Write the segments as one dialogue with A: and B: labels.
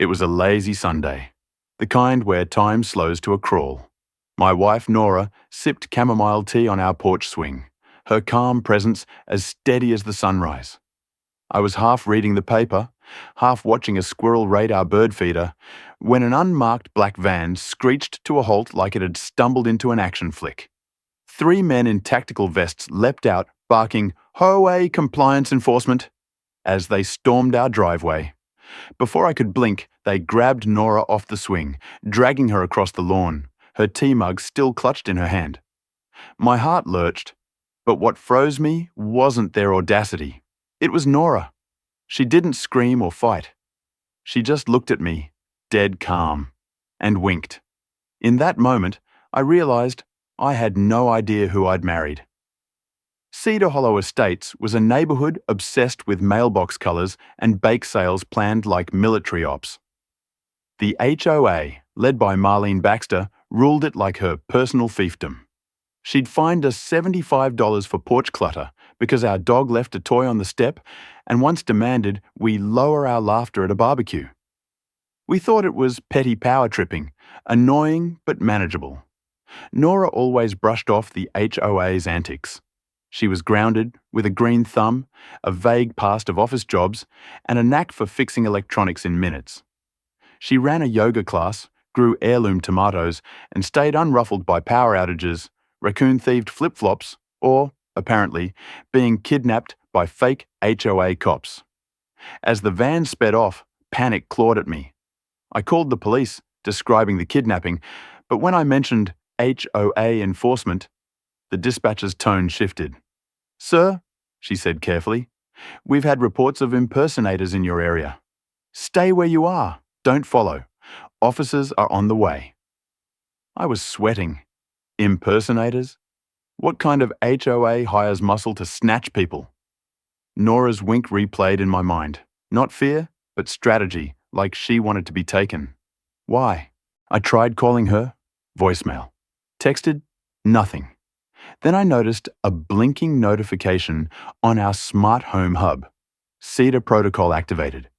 A: It was a lazy Sunday, the kind where time slows to a crawl. My wife, Nora, sipped chamomile tea on our porch swing, her calm presence as steady as the sunrise. I was half reading the paper, half watching a squirrel raid our bird feeder, when an unmarked black van screeched to a halt like it had stumbled into an action flick. 3 men in tactical vests leapt out, barking, "Ho-away, compliance enforcement," as they stormed our driveway. Before I could blink, they grabbed Nora off the swing, dragging her across the lawn, her tea mug still clutched in her hand. My heart lurched, but what froze me wasn't their audacity. It was Nora. She didn't scream or fight. She just looked at me, dead calm, and winked. In that moment, I realized I had no idea who I'd married. Cedar Hollow Estates was a neighborhood obsessed with mailbox colors and bake sales planned like military ops. The HOA, led by Marlene Baxter, ruled it like her personal fiefdom. She'd fined us $75 for porch clutter because our dog left a toy on the step and once demanded we lower our laughter at a barbecue. We thought it was petty power tripping, annoying but manageable. Nora always brushed off the HOA's antics. She was grounded, with a green thumb, a vague past of office jobs, and a knack for fixing electronics in minutes. She ran a yoga class, grew heirloom tomatoes, and stayed unruffled by power outages, raccoon-thieved flip-flops, or, apparently, being kidnapped by fake HOA cops. As the van sped off, panic clawed at me. I called the police, describing the kidnapping, but when I mentioned HOA enforcement, the dispatcher's tone shifted. "Sir," she said carefully, "we've had reports of impersonators in your area. Stay where you are. Don't follow. Officers are on the way." I was sweating. Impersonators? What kind of HOA hires muscle to snatch people? Nora's wink replayed in my mind. Not fear, but strategy, like she wanted to be taken. Why? I tried calling her. Voicemail. Texted. Nothing. Then I noticed a blinking notification on our smart home hub. Cedar protocol activated.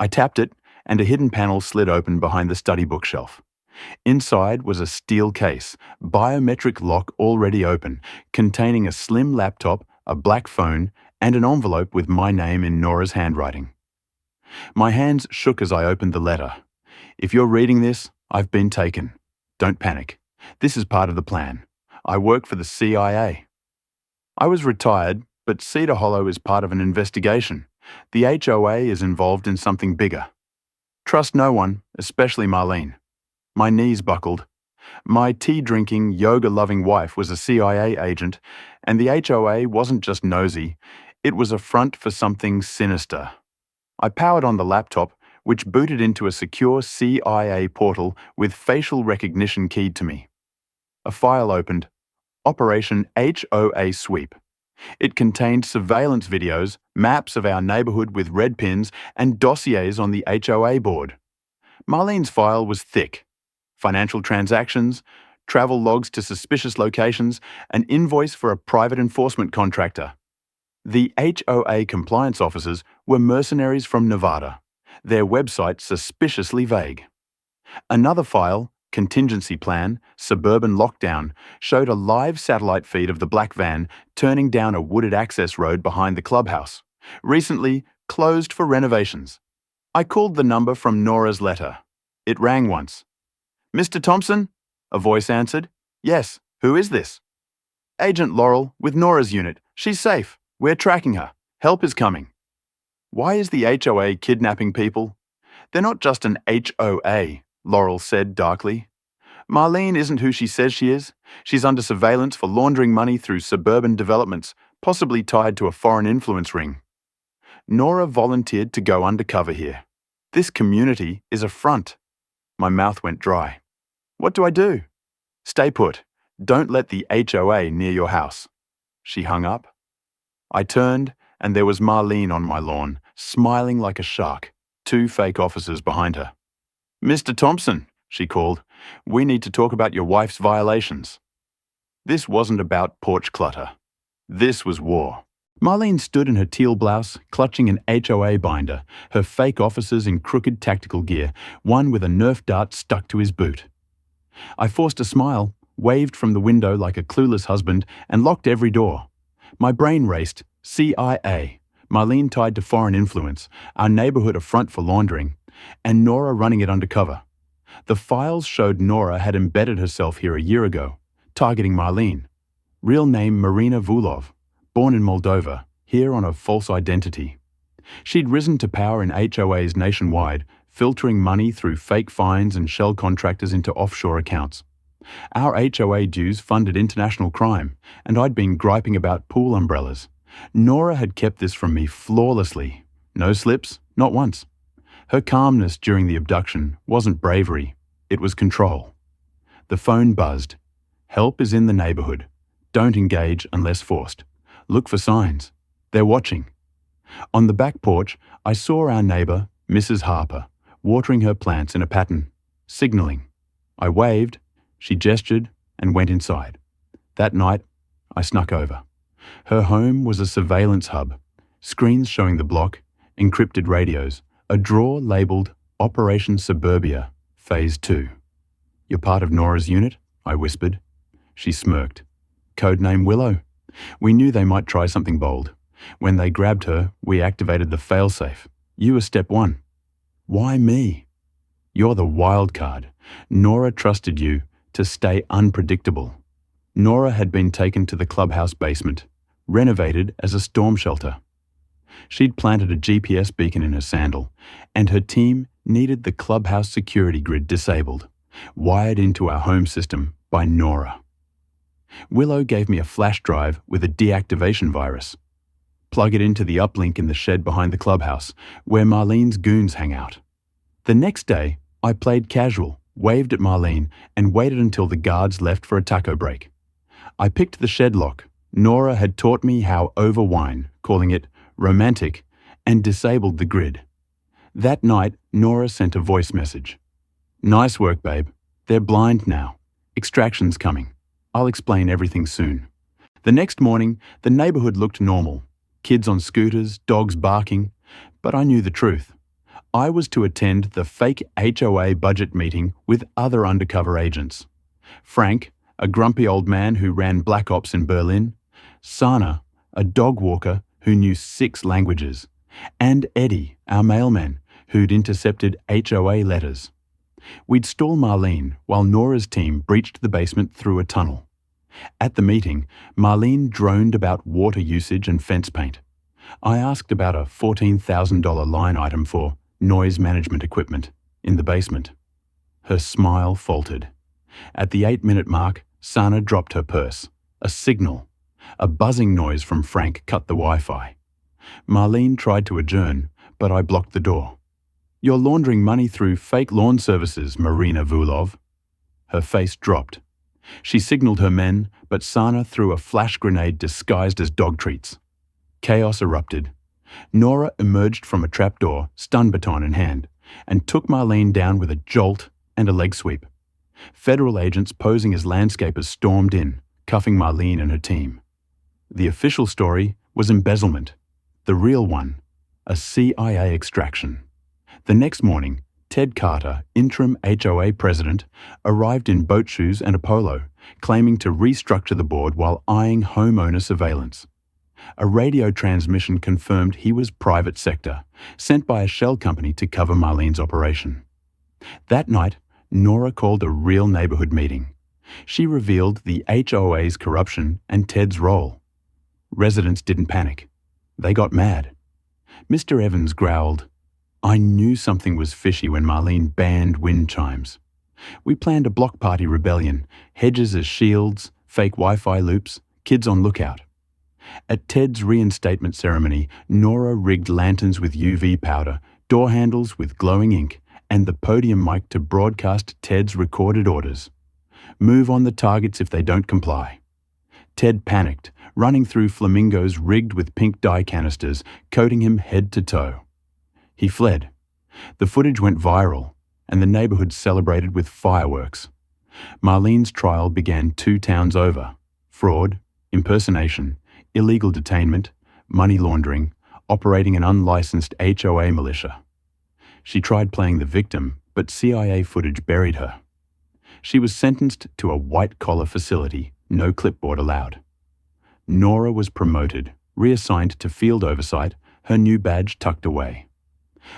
A: I tapped it, and a hidden panel slid open behind the study bookshelf. Inside was a steel case, biometric lock already open, containing a slim laptop, a black phone, and an envelope with my name in Nora's handwriting. My hands shook as I opened the letter. "If you're reading this, I've been taken. Don't panic. This is part of the plan. I work for the CIA." I was retired, but Cedar Hollow is part of an investigation. The HOA is involved in something bigger. Trust no one, especially Marlene. My knees buckled. My tea-drinking, yoga-loving wife was a CIA agent, and the HOA wasn't just nosy, it was a front for something sinister. I powered on the laptop, which booted into a secure CIA portal with facial recognition keyed to me. A file opened. Operation HOA Sweep. It contained surveillance videos, maps of our neighborhood with red pins, and dossiers on the HOA board. Marlene's file was thick. Financial transactions, travel logs to suspicious locations, an invoice for a private enforcement contractor. The HOA compliance officers were mercenaries from Nevada, their website suspiciously vague. Another file, Contingency Plan, Suburban Lockdown, showed a live satellite feed of the black van turning down a wooded access road behind the clubhouse, recently closed for renovations. I called the number from Nora's letter. It rang once. "Mr. Thompson?" a voice answered. "Yes, who is this?" "Agent Laurel, with Nora's unit. She's safe. We're tracking her. Help is coming." Why is the HOA kidnapping people? They're not just an HOA, Laurel said darkly. Marlene isn't who she says she is. She's under surveillance for laundering money through suburban developments, possibly tied to a foreign influence ring. Nora volunteered to go undercover here. This community is a front. My mouth went dry. What do I do? Stay put. Don't let the HOA near your house. She hung up. I turned, and there was Marlene on my lawn, smiling like a shark, 2 fake officers behind her. "Mr. Thompson," she called, "we need to talk about your wife's violations." This wasn't about porch clutter. This was war. Marlene stood in her teal blouse, clutching an HOA binder, her fake officers in crooked tactical gear, one with a Nerf dart stuck to his boot. I forced a smile, waved from the window like a clueless husband, and locked every door. My brain raced. CIA, Marlene tied to foreign influence, our neighborhood a front for laundering, and Nora running it undercover. The files showed Nora had embedded herself here a year ago, targeting Marlene. Real name Marina Vulov, born in Moldova, here on a false identity. She'd risen to power in HOAs nationwide, filtering money through fake fines and shell contractors into offshore accounts. Our HOA dues funded international crime, and I'd been griping about pool umbrellas. Nora had kept this from me flawlessly. No slips, not once. Her calmness during the abduction wasn't bravery, it was control. The phone buzzed. Help is in the neighborhood. Don't engage unless forced. Look for signs. They're watching. On the back porch, I saw our neighbor, Mrs. Harper, watering her plants in a pattern, signaling. I waved, she gestured, and went inside. That night, I snuck over. Her home was a surveillance hub, screens showing the block, encrypted radios, a drawer labeled Operation Suburbia, Phase 2. You're part of Nora's unit? I whispered. She smirked. Codename Willow. We knew they might try something bold. When they grabbed her, we activated the failsafe. You were step 1. Why me? You're the wild card. Nora trusted you to stay unpredictable. Nora had been taken to the clubhouse basement, renovated as a storm shelter. She'd planted a GPS beacon in her sandal, and her team needed the clubhouse security grid disabled, wired into our home system by Nora. Willow gave me a flash drive with a deactivation virus. Plug it into the uplink in the shed behind the clubhouse, where Marlene's goons hang out. The next day, I played casual, waved at Marlene, and waited until the guards left for a taco break. I picked the shed lock. Nora had taught me how over wine, calling it romantic, and disabled the grid. That night, Nora sent a voice message. Nice work, babe. They're blind now. Extraction's coming. I'll explain everything soon. The next morning, the neighborhood looked normal. Kids on scooters, dogs barking. But I knew the truth. I was to attend the fake HOA budget meeting with other undercover agents. Frank, a grumpy old man who ran Black Ops in Berlin. Sana, a dog walker who knew 6 languages. And Eddie, our mailman, who'd intercepted HOA letters. We'd stall Marlene while Nora's team breached the basement through a tunnel. At the meeting, Marlene droned about water usage and fence paint. I asked about a $14,000 line item for noise management equipment in the basement. Her smile faltered. At the 8-minute mark, Sana dropped her purse. A signal. A buzzing noise from Frank cut the Wi-Fi. Marlene tried to adjourn, but I blocked the door. You're laundering money through fake lawn services, Marina Vulov. Her face dropped. She signaled her men, but Sana threw a flash grenade disguised as dog treats. Chaos erupted. Nora emerged from a trapdoor, stun baton in hand, and took Marlene down with a jolt and a leg sweep. Federal agents posing as landscapers stormed in, cuffing Marlene and her team. The official story was embezzlement. The real one, a CIA extraction. The next morning, Ted Carter, interim HOA president, arrived in boat shoes and a polo, claiming to restructure the board while eyeing homeowner surveillance. A radio transmission confirmed he was private sector, sent by a shell company to cover Marlene's operation. That night, Nora called a real neighborhood meeting. She revealed the HOA's corruption and Ted's role. Residents didn't panic. They got mad. Mr. Evans growled, I knew something was fishy when Marlene banned wind chimes. We planned a block party rebellion, hedges as shields, fake Wi-Fi loops, kids on lookout. At Ted's reinstatement ceremony, Nora rigged lanterns with UV powder, door handles with glowing ink, and the podium mic to broadcast Ted's recorded orders. Move on the targets if they don't comply. Ted panicked, running through flamingos rigged with pink dye canisters, coating him head to toe. He fled. The footage went viral, and the neighborhood celebrated with fireworks. Marlene's trial began 2 towns over. Fraud, impersonation, illegal detainment, money laundering, operating an unlicensed HOA militia. She tried playing the victim, but CIA footage buried her. She was sentenced to a white-collar facility, no clipboard allowed. Nora was promoted, reassigned to field oversight, her new badge tucked away.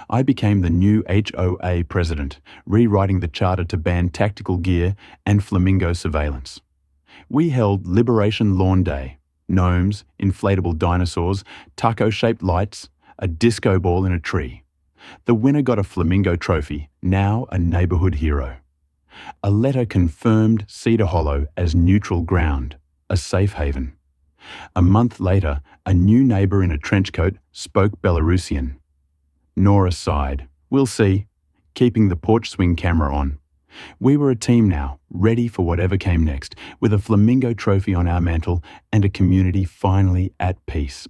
A: I became the new HOA president, rewriting the charter to ban tactical gear and flamingo surveillance. We held Liberation Lawn Day, gnomes, inflatable dinosaurs, taco-shaped lights, a disco ball in a tree. The winner got a flamingo trophy, now a neighborhood hero. A letter confirmed Cedar Hollow as neutral ground, a safe haven. A month later, a new neighbor in a trench coat spoke Belarusian. Nora sighed. We'll see, keeping the porch swing camera on. We were a team now, ready for whatever came next, with a flamingo trophy on our mantle and a community finally at peace.